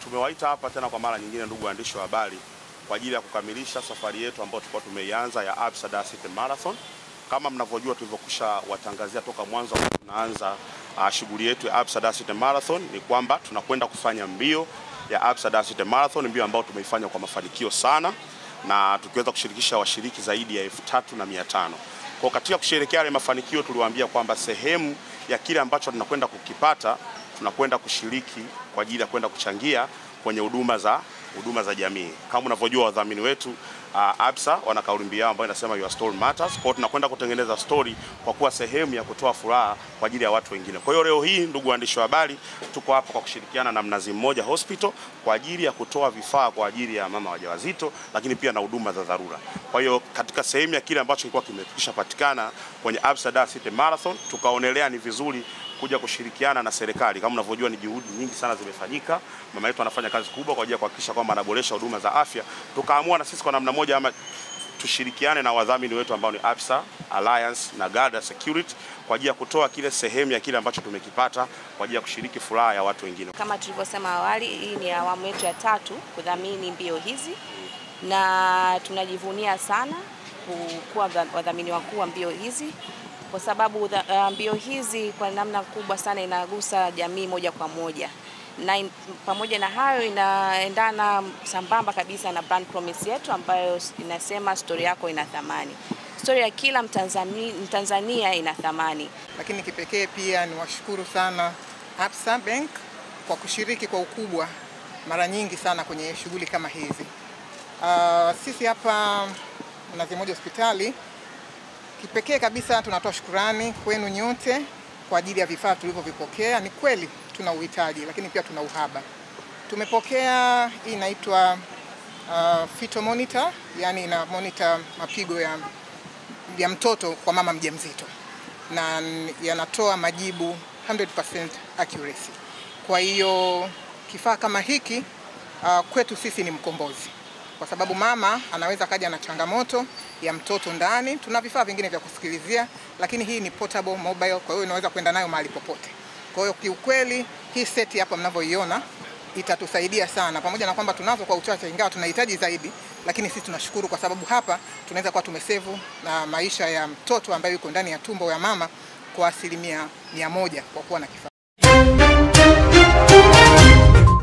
Tumewaita hapa tena kwa mara nyingine, ndugu waandishi wa habari, kwa ajili ya kukamilisha safari yetu ambayo tulikuwa tumeianza ya Absa Dar City Marathon. Kama mnavyojua, tulivyokusha watangazia toka mwanzo tunaanza shughuli yetu ya Absa Dar City Marathon ni kwamba tunakwenda kufanya mbio ya Absa Dar City Marathon, mbio ambayo tumeifanya kwa mafanikio sana na tukiweza kushirikisha washiriki zaidi ya 3500. Kwa katika kusherehekea yale mafanikio, tuliwaambia kwamba sehemu ya kile ambacho tunakwenda kukipata tunakwenda kushiriki kwa ajili ya kwenda kuchangia kwenye huduma za jamii. Kama unavyojua, wadhamini wetu Absa wana kauli mbiu yao ambayo inasema your story matters. Kwa hiyo tunakwenda kutengeneza story kwa kuwa sehemu ya kutoa furaha kwa ajili ya watu wengine. Kwa hiyo leo hii, ndugu waandishi wa habari, tuko hapa kwa kushirikiana na Mnazi Mmoja Hospital kwa ajili ya kutoa vifaa kwa ajili ya mama wajawazito, lakini pia na huduma za dharura. Kwa hiyo katika sehemu ya kile ambacho kilikuwa kimekwisha patikana kwenye Absa Dar City Marathon, tukaonelea ni vizuri kuja kushirikiana na serikali. Kama unavyojua, ni juhudi nyingi sana zimefanyika. Mama yetu anafanya kazi kubwa kwa ajili ya kuhakikisha kwamba anaboresha huduma za afya. Tukaamua na sisi kwa namna moja ama tushirikiane na wadhamini wetu ambao ni Absa Alliance na Garda Security kwa ajili ya kutoa kile sehemu ya kile ambacho tumekipata kwa ajili ya kushiriki furaha ya watu wengine. Kama tulivyosema awali, hii ni awamu yetu ya 3 kudhamini mbio hizi, na tunajivunia sana kuwa wadhamini wakuu wa mbio hizi, kwa sababu mbio hizi kwa namna kubwa sana inagusa jamii moja kwa moja, na pamoja na hayo inaendana sambamba kabisa na brand promise yetu ambayo inasema story yako ina thamani. Story ya kila Mtanzania ina thamani. Lakini kipekee pia ni washukuru sana Absa Bank kwa kushiriki kwa ukubwa mara nyingi sana kwenye shughuli kama hizi. Sisi hapa Mnazi Mmoja Hospitali kipekee kabisa tunatoa shukrani kwenu nyote kwa ajili ya vifaa tulivyovipokea. Ni kweli tuna uhitaji, lakini pia tuna uhaba. Tumepokea hii inaitwa fetal monitor, yani ina monitor mapigo ya mtoto kwa mama mjamzito, na yanatoa majibu 100% accuracy. Kwa hiyo kifaa kama hiki kwetu sisi ni mkombozi, kwa sababu mama anaweza kaja na changamoto ya mtoto ndani. Tuna vifaa vingine vya kusikilizia, lakini hii ni portable mobile, kwa hiyo inaweza kwenda nayo mahali popote. Kwa hiyo kiukweli hii seti hapa mnavyoiona itatusaidia sana, pamoja na kwamba tunazo kwa uchache, ingawa tunahitaji zaidi, lakini sisi tunashukuru kwa sababu hapa tunaweza kuwa tumesevu na maisha ya mtoto ambaye yuko ndani ya tumbo ya mama kwa 100% kwa kuwa na kifaa.